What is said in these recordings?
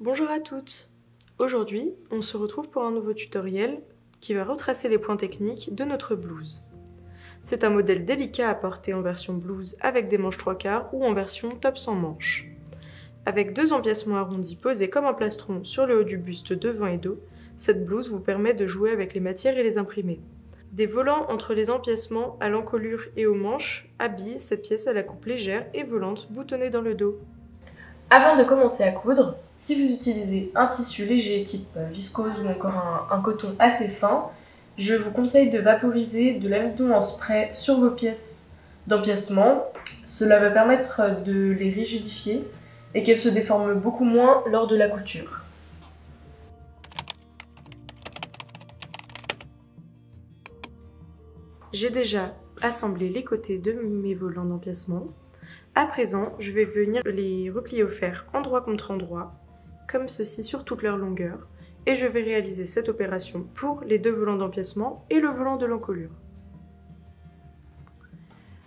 Bonjour à toutes! Aujourd'hui, on se retrouve pour un nouveau tutoriel qui va retracer les points techniques de notre blouse. C'est un modèle délicat à porter en version blouse avec des manches 3/4 ou en version top sans manches. Avec deux empiècements arrondis posés comme un plastron sur le haut du buste devant et dos, cette blouse vous permet de jouer avec les matières et les imprimer. Des volants entre les empiècements à l'encolure et aux manches habillent cette pièce à la coupe légère et volante boutonnée dans le dos. Avant de commencer à coudre, si vous utilisez un tissu léger type viscose ou encore un coton assez fin, je vous conseille de vaporiser de l'amidon en spray sur vos pièces d'empiècement. Cela va permettre de les rigidifier et qu'elles se déforment beaucoup moins lors de la couture. J'ai déjà assemblé les côtés de mes volants d'empiècement. À présent, je vais venir les replier au fer endroit contre endroit, comme ceci sur toute leur longueur, et je vais réaliser cette opération pour les deux volants d'empiècement et le volant de l'encolure.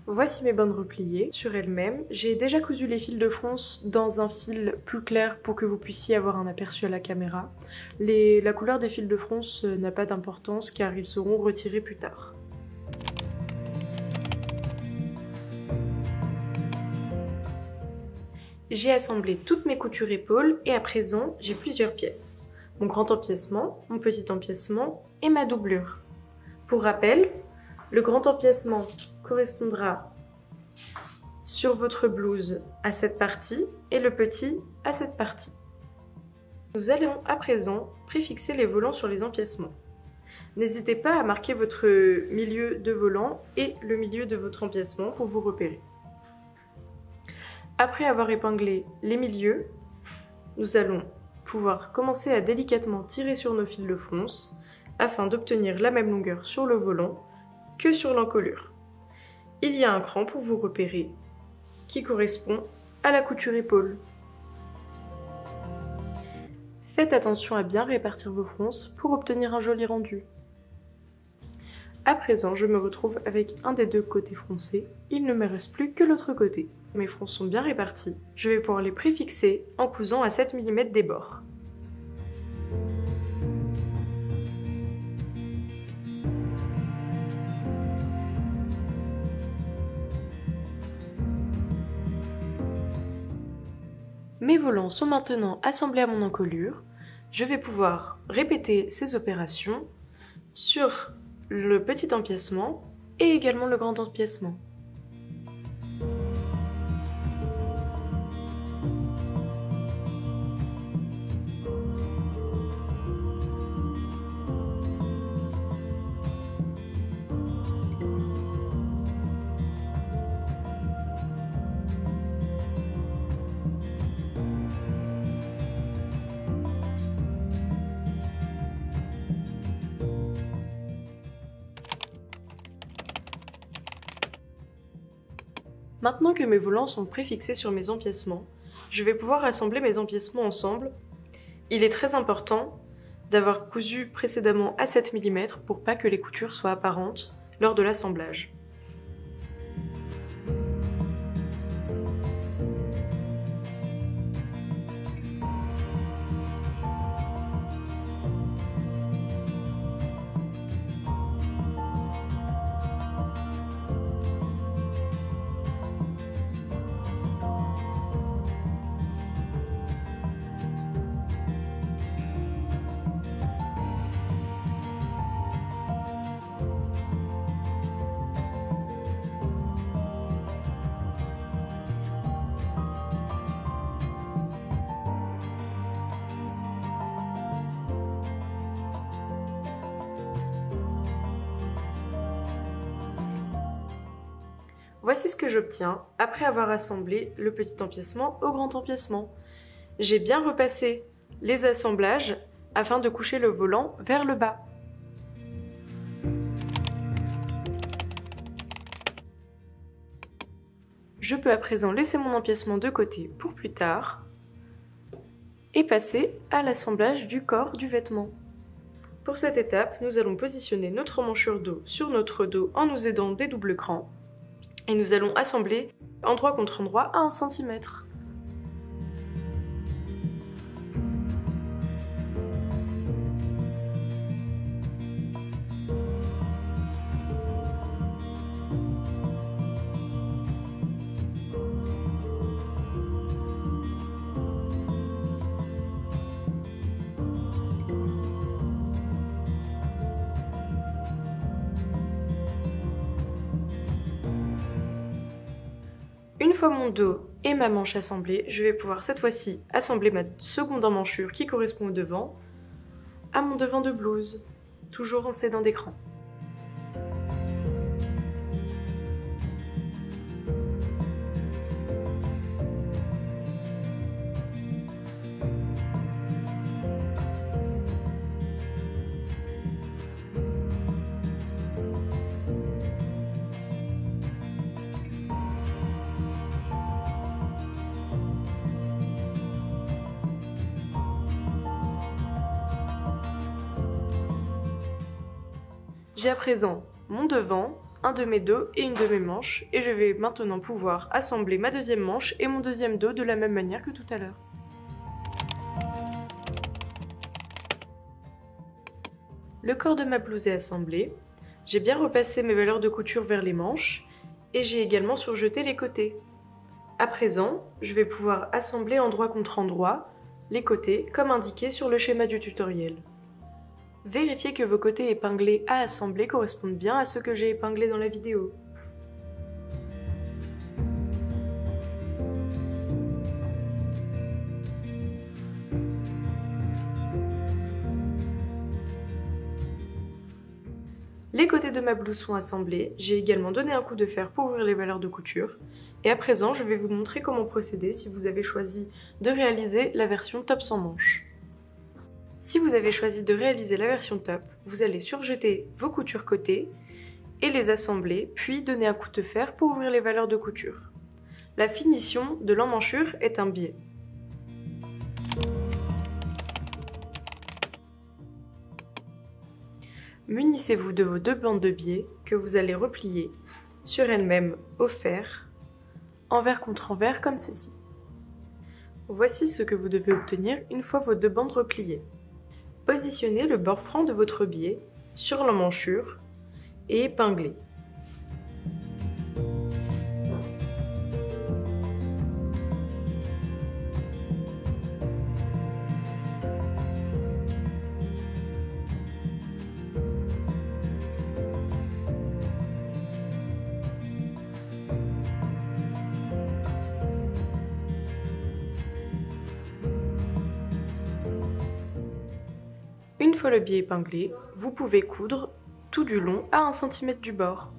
Voici mes bandes repliées sur elles-mêmes. J'ai déjà cousu les fils de fronce dans un fil plus clair pour que vous puissiez avoir un aperçu à la caméra. La couleur des fils de fronce n'a pas d'importance car ils seront retirés plus tard. J'ai assemblé toutes mes coutures épaules et à présent j'ai plusieurs pièces. Mon grand empiècement, mon petit empiècement et ma doublure. Pour rappel, le grand empiècement correspondra sur votre blouse à cette partie et le petit à cette partie. Nous allons à présent préfixer les volants sur les empiècements. N'hésitez pas à marquer votre milieu de volant et le milieu de votre empiècement pour vous repérer. Après avoir épinglé les milieux, nous allons pouvoir commencer à délicatement tirer sur nos fils de fronce afin d'obtenir la même longueur sur le volant que sur l'encolure. Il y a un cran pour vous repérer qui correspond à la couture épaule. Faites attention à bien répartir vos fronces pour obtenir un joli rendu. À présent, je me retrouve avec un des deux côtés froncés. Il ne me reste plus que l'autre côté. Mes fronces sont bien réparties. Je vais pouvoir les préfixer en cousant à 7 mm des bords. Mes volants sont maintenant assemblés à mon encolure. Je vais pouvoir répéter ces opérations sur le petit empiècement et également le grand empiècement. Maintenant que mes volants sont préfixés sur mes empiècements, je vais pouvoir assembler mes empiècements ensemble. Il est très important d'avoir cousu précédemment à 7 mm pour pas que les coutures soient apparentes lors de l'assemblage. Voici ce que j'obtiens après avoir assemblé le petit empiècement au grand empiècement. J'ai bien repassé les assemblages afin de coucher le volant vers le bas. Je peux à présent laisser mon empiècement de côté pour plus tard et passer à l'assemblage du corps du vêtement. Pour cette étape, nous allons positionner notre manchure dos sur notre dos en nous aidant des doubles crans. Et nous allons assembler endroit contre endroit à 1 cm. Une fois mon dos et ma manche assemblés, je vais pouvoir cette fois-ci assembler ma seconde emmanchure qui correspond au devant à mon devant de blouse, toujours en s'aidant d'écran. J'ai à présent mon devant, un de mes dos et une de mes manches, et je vais maintenant pouvoir assembler ma deuxième manche et mon deuxième dos de la même manière que tout à l'heure. Le corps de ma blouse est assemblé, j'ai bien repassé mes valeurs de couture vers les manches, et j'ai également surjeté les côtés. À présent, je vais pouvoir assembler endroit contre endroit les côtés comme indiqué sur le schéma du tutoriel. Vérifiez que vos côtés épinglés à assembler correspondent bien à ceux que j'ai épinglés dans la vidéo. Les côtés de ma blouse sont assemblés, j'ai également donné un coup de fer pour ouvrir les valeurs de couture, et à présent je vais vous montrer comment procéder si vous avez choisi de réaliser la version top sans manches. Si vous avez choisi de réaliser la version top, vous allez surjeter vos coutures côté et les assembler, puis donner un coup de fer pour ouvrir les valeurs de couture. La finition de l'emmanchure est un biais. Munissez-vous de vos deux bandes de biais que vous allez replier sur elles-mêmes au fer, envers contre envers comme ceci. Voici ce que vous devez obtenir une fois vos deux bandes repliées. Positionnez le bord franc de votre biais sur l'emmanchure et épinglez. Une fois le biais épinglé, vous pouvez coudre tout du long à 1 cm du bord.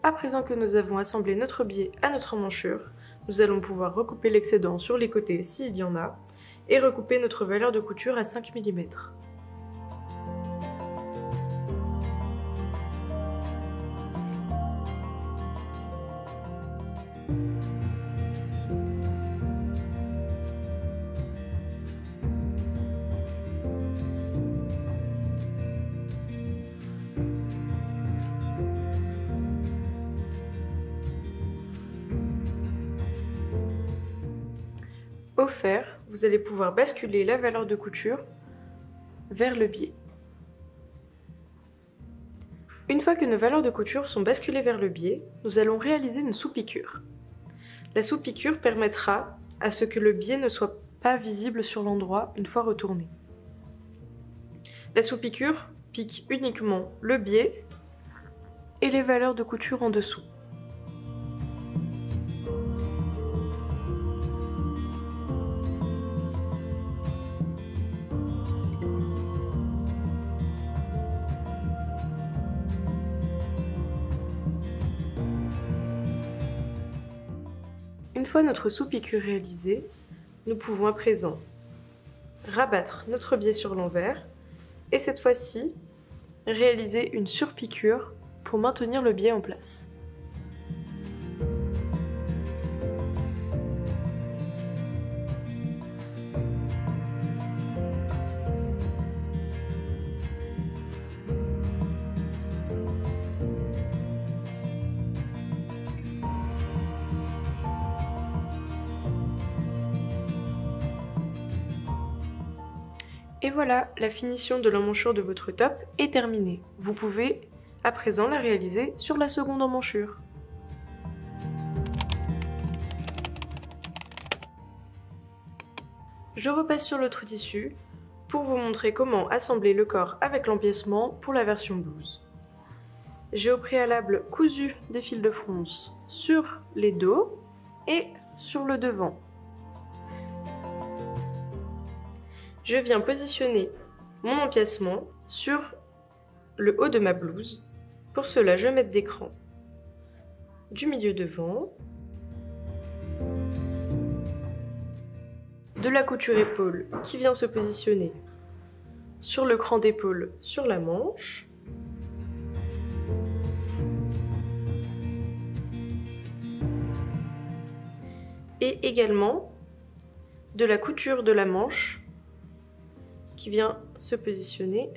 À présent que nous avons assemblé notre biais à notre emmanchure, nous allons pouvoir recouper l'excédent sur les côtés s'il y en a, et recouper notre valeur de couture à 5 mm. Au fer, vous allez pouvoir basculer la valeur de couture vers le biais. Une fois que nos valeurs de couture sont basculées vers le biais, nous allons réaliser une sous-piqûre. La sous-piqûre permettra à ce que le biais ne soit pas visible sur l'endroit une fois retourné. La sous-piqûre pique uniquement le biais et les valeurs de couture en dessous. Une fois notre sous-piqûre réalisée, nous pouvons à présent rabattre notre biais sur l'envers et cette fois-ci réaliser une surpiqûre pour maintenir le biais en place. Et voilà, la finition de l'emmanchure de votre top est terminée. Vous pouvez à présent la réaliser sur la seconde emmanchure. Je repasse sur l'autre tissu pour vous montrer comment assembler le corps avec l'empiècement pour la version blouse. J'ai au préalable cousu des fils de fronce sur les dos et sur le devant. Je viens positionner mon empiècement sur le haut de ma blouse. Pour cela, je vais mettre des crans du milieu devant, de la couture épaule qui vient se positionner sur le cran d'épaule sur la manche, et également de la couture de la manche qui vient se positionner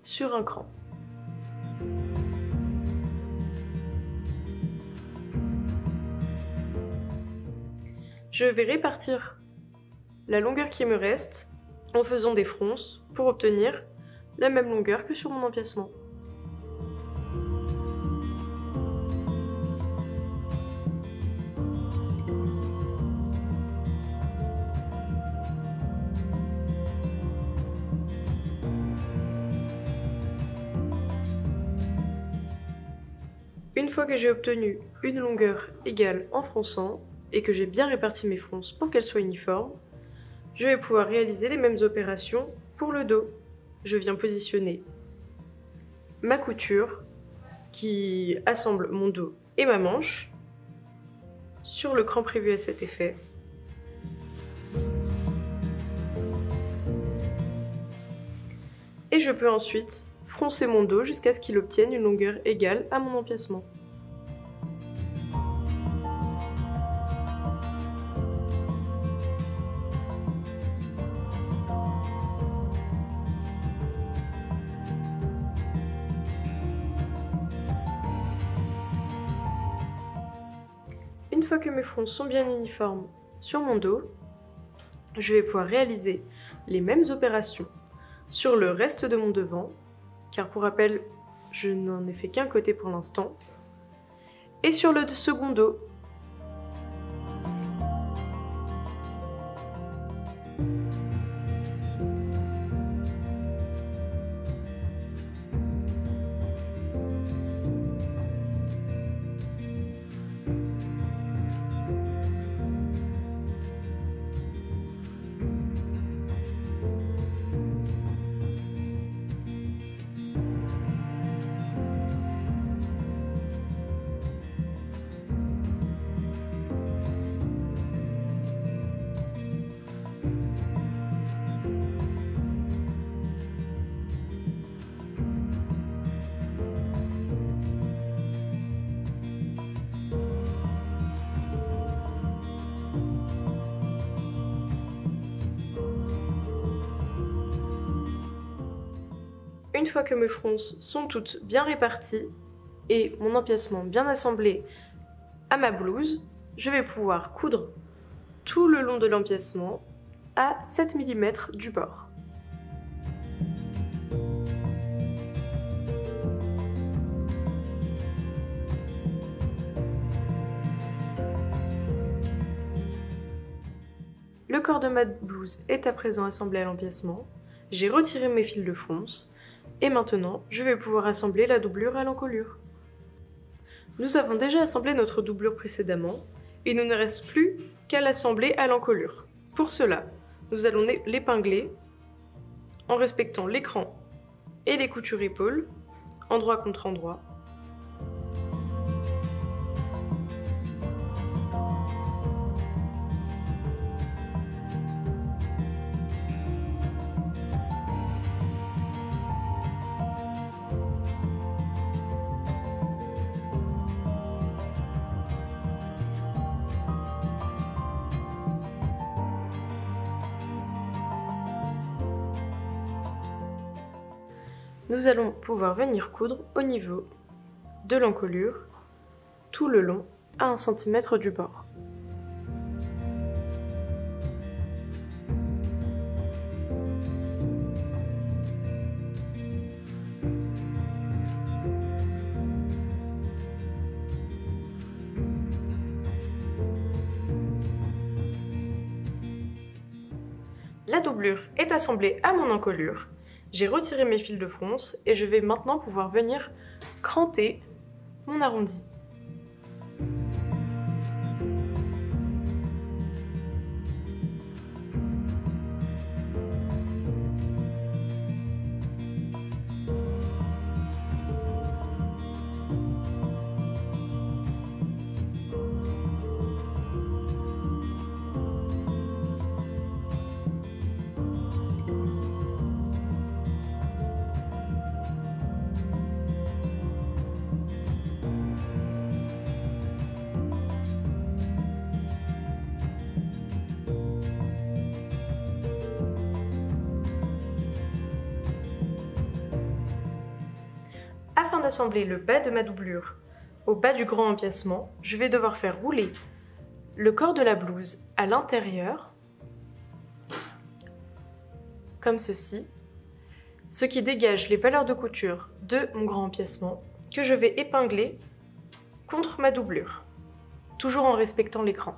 sur un cran. Je vais répartir la longueur qui me reste en faisant des fronces pour obtenir la même longueur que sur mon empiècement. Une fois que j'ai obtenu une longueur égale en fronçant et que j'ai bien réparti mes fronces pour qu'elles soient uniformes, je vais pouvoir réaliser les mêmes opérations pour le dos. Je viens positionner ma couture qui assemble mon dos et ma manche sur le cran prévu à cet effet. Et je peux ensuite froncer mon dos jusqu'à ce qu'il obtienne une longueur égale à mon empiècement. Une fois que mes fronces sont bien uniformes sur mon dos, je vais pouvoir réaliser les mêmes opérations sur le reste de mon devant, car pour rappel, je n'en ai fait qu'un côté pour l'instant, et sur le second dos. Une fois que mes fronces sont toutes bien réparties et mon empiècement bien assemblé à ma blouse, je vais pouvoir coudre tout le long de l'empiècement à 7 mm du bord. Le corps de ma blouse est à présent assemblé à l'empiècement. J'ai retiré mes fils de fronce. Et maintenant, je vais pouvoir assembler la doublure à l'encolure. Nous avons déjà assemblé notre doublure précédemment, et il ne nous reste plus qu'à l'assembler à l'encolure. Pour cela, nous allons l'épingler en respectant l'écran et les coutures épaules, endroit contre endroit. Nous allons pouvoir venir coudre au niveau de l'encolure, tout le long à 1 cm du bord. La doublure est assemblée à mon encolure. J'ai retiré mes fils de fronce et je vais maintenant pouvoir venir cranter mon arrondi. Afin d'assembler le bas de ma doublure au bas du grand empiècement, je vais devoir faire rouler le corps de la blouse à l'intérieur, comme ceci, ce qui dégage les valeurs de couture de mon grand empiècement que je vais épingler contre ma doublure, toujours en respectant l'écran.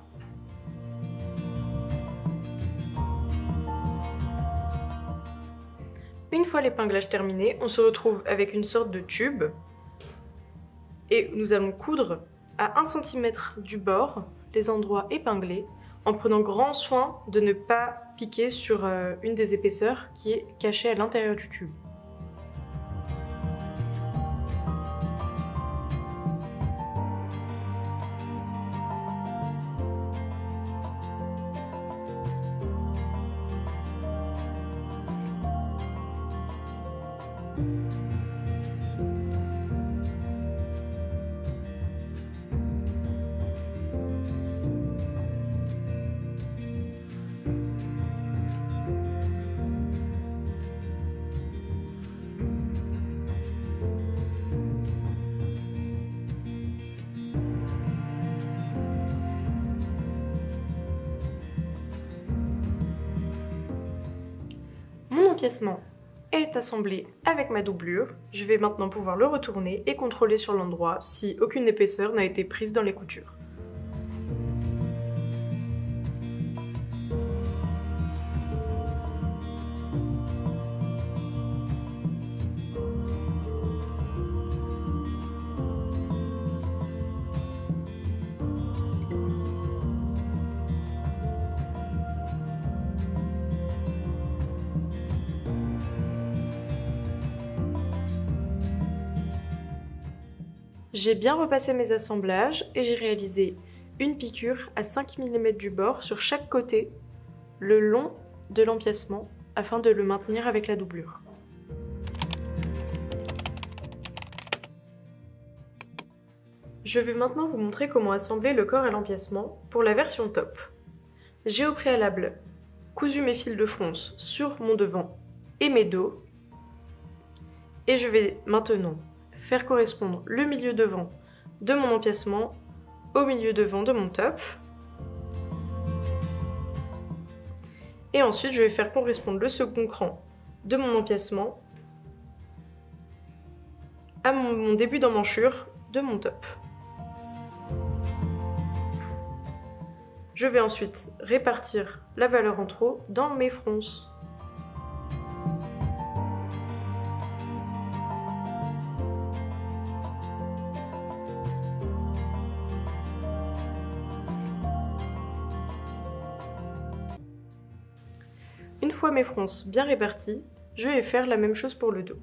Une fois l'épinglage terminé, on se retrouve avec une sorte de tube et nous allons coudre à 1 cm du bord les endroits épinglés en prenant grand soin de ne pas piquer sur une des épaisseurs qui est cachée à l'intérieur du tube. Mon empiècement est assemblé avec ma doublure. Je vais maintenant pouvoir le retourner et contrôler sur l'endroit si aucune épaisseur n'a été prise dans les coutures. J'ai bien repassé mes assemblages et j'ai réalisé une piqûre à 5 mm du bord sur chaque côté le long de l'empiècement afin de le maintenir avec la doublure. Je vais maintenant vous montrer comment assembler le corps à l'empiècement pour la version top. J'ai au préalable cousu mes fils de fronce sur mon devant et mes dos et je vais maintenant faire correspondre le milieu devant de mon empiècement au milieu devant de mon top. Et ensuite, je vais faire correspondre le second cran de mon empiècement à mon début d'emmanchure de mon top. Je vais ensuite répartir la valeur en trop dans mes fronces. Une fois mes fronces bien réparties, je vais faire la même chose pour le dos.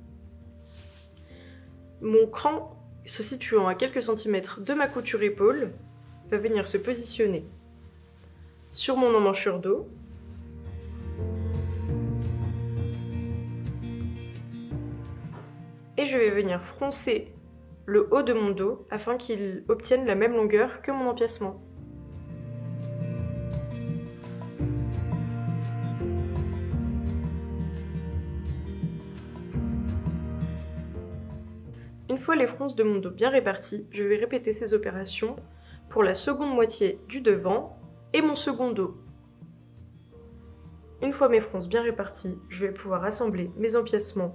Mon cran, se situant à quelques centimètres de ma couture épaule, va venir se positionner sur mon emmanchure dos. Et je vais venir froncer le haut de mon dos afin qu'il obtienne la même longueur que mon empiècement. Une fois les fronces de mon dos bien réparties, je vais répéter ces opérations pour la seconde moitié du devant et mon second dos. Une fois mes fronces bien réparties, je vais pouvoir assembler mes empiècements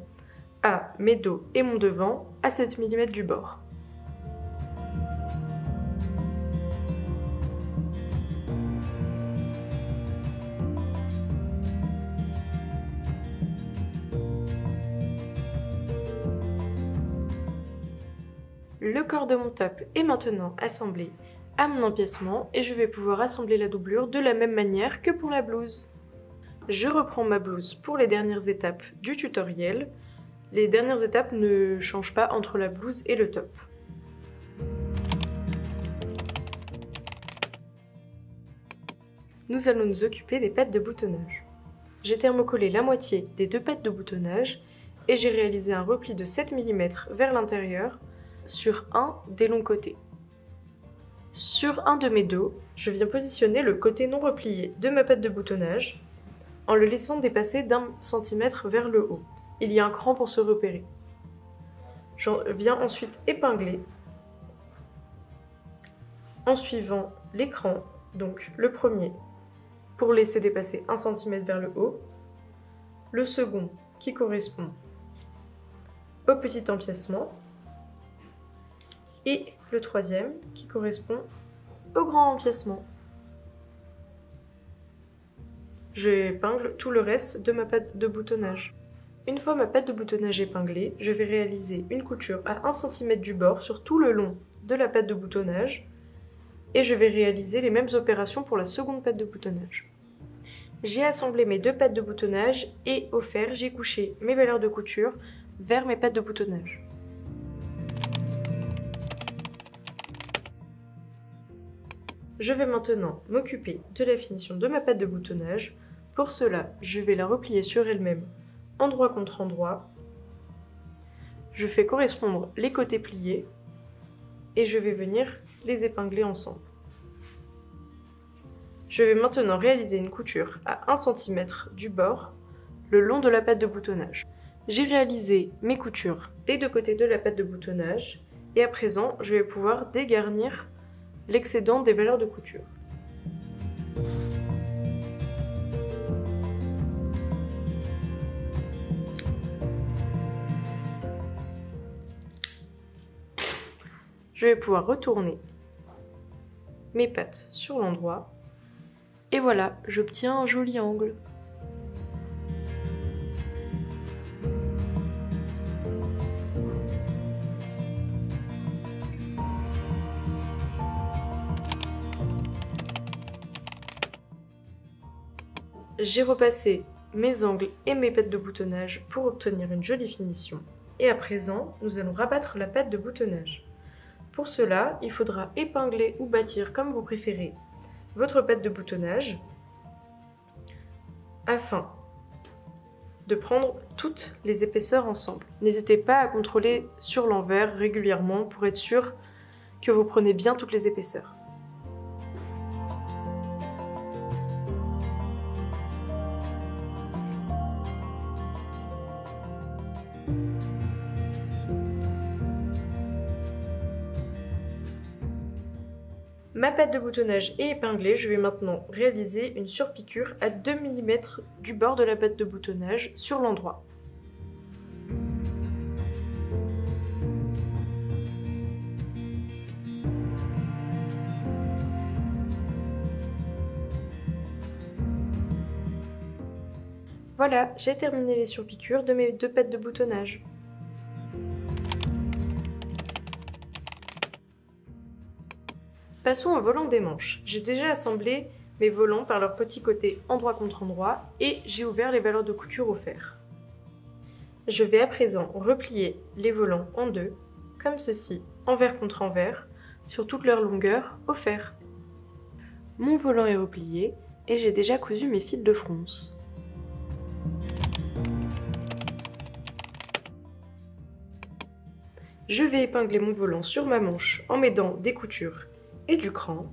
à mes dos et mon devant à 7 mm du bord. Le corps de mon top est maintenant assemblé à mon empiècement et je vais pouvoir assembler la doublure de la même manière que pour la blouse. Je reprends ma blouse pour les dernières étapes du tutoriel. Les dernières étapes ne changent pas entre la blouse et le top. Nous allons nous occuper des pattes de boutonnage. J'ai thermocollé la moitié des 2 pattes de boutonnage et j'ai réalisé un repli de 7 mm vers l'intérieur sur un des longs côtés. Sur un de mes dos, je viens positionner le côté non replié de ma patte de boutonnage en le laissant dépasser d'1 cm vers le haut. Il y a un cran pour se repérer. J'en viens ensuite épingler en suivant les crans, donc le premier pour laisser dépasser 1 cm vers le haut, le second qui correspond au petit empiècement et le troisième qui correspond au grand empiècement. J'épingle tout le reste de ma patte de boutonnage. Une fois ma patte de boutonnage épinglée, je vais réaliser une couture à 1 cm du bord sur tout le long de la patte de boutonnage et je vais réaliser les mêmes opérations pour la seconde patte de boutonnage. J'ai assemblé mes 2 pattes de boutonnage et au fer, j'ai couché mes valeurs de couture vers mes pattes de boutonnage. Je vais maintenant m'occuper de la finition de ma patte de boutonnage. Pour cela, je vais la replier sur elle-même, endroit contre endroit. Je fais correspondre les côtés pliés et je vais venir les épingler ensemble. Je vais maintenant réaliser une couture à 1 cm du bord le long de la patte de boutonnage. J'ai réalisé mes coutures des 2 côtés de la patte de boutonnage et à présent, je vais pouvoir dégarnir l'excédent des valeurs de couture. Je vais pouvoir retourner mes pattes sur l'endroit et voilà, j'obtiens un joli angle. J'ai repassé mes angles et mes pattes de boutonnage pour obtenir une jolie finition. Et à présent, nous allons rabattre la patte de boutonnage. Pour cela, il faudra épingler ou bâtir comme vous préférez votre patte de boutonnage afin de prendre toutes les épaisseurs ensemble. N'hésitez pas à contrôler sur l'envers régulièrement pour être sûr que vous prenez bien toutes les épaisseurs. Ma patte de boutonnage est épinglée, je vais maintenant réaliser une surpiqûre à 2 mm du bord de la patte de boutonnage sur l'endroit. Voilà, j'ai terminé les surpiqûres de mes 2 pattes de boutonnage. Passons au volant des manches. J'ai déjà assemblé mes volants par leur petit côté endroit contre endroit et j'ai ouvert les valeurs de couture au fer. Je vais à présent replier les volants en deux, comme ceci, envers contre envers, sur toute leur longueur au fer. Mon volant est replié et j'ai déjà cousu mes fils de fronce. Je vais épingler mon volant sur ma manche en m'aidant des coutures et du cran.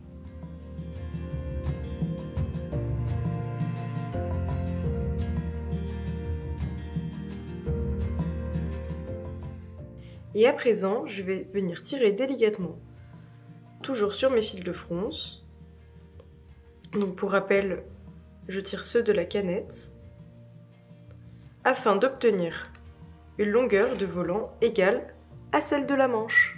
Et à présent, je vais venir tirer délicatement, toujours sur mes fils de fronce. Donc pour rappel, je tire ceux de la canette, afin d'obtenir une longueur de volant égale à celle de la manche.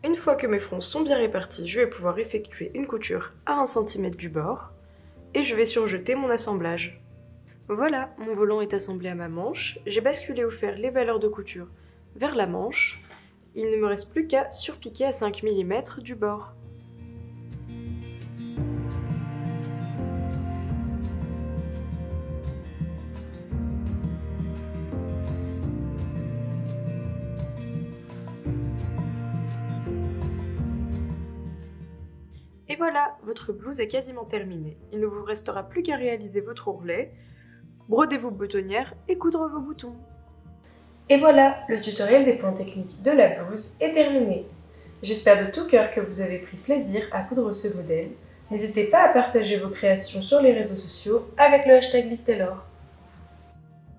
Une fois que mes fronces sont bien réparties, je vais pouvoir effectuer une couture à 1 cm du bord et je vais surjeter mon assemblage. Voilà, mon volant est assemblé à ma manche, j'ai basculé au fer les valeurs de couture vers la manche, il ne me reste plus qu'à surpiquer à 5 mm du bord. Et voilà, votre blouse est quasiment terminée. Il ne vous restera plus qu'à réaliser votre ourlet, broder vos boutonnières et coudre vos boutons. Et voilà, le tutoriel des points techniques de la blouse est terminé. J'espère de tout cœur que vous avez pris plaisir à coudre ce modèle. N'hésitez pas à partager vos créations sur les réseaux sociaux avec le hashtag Listelor.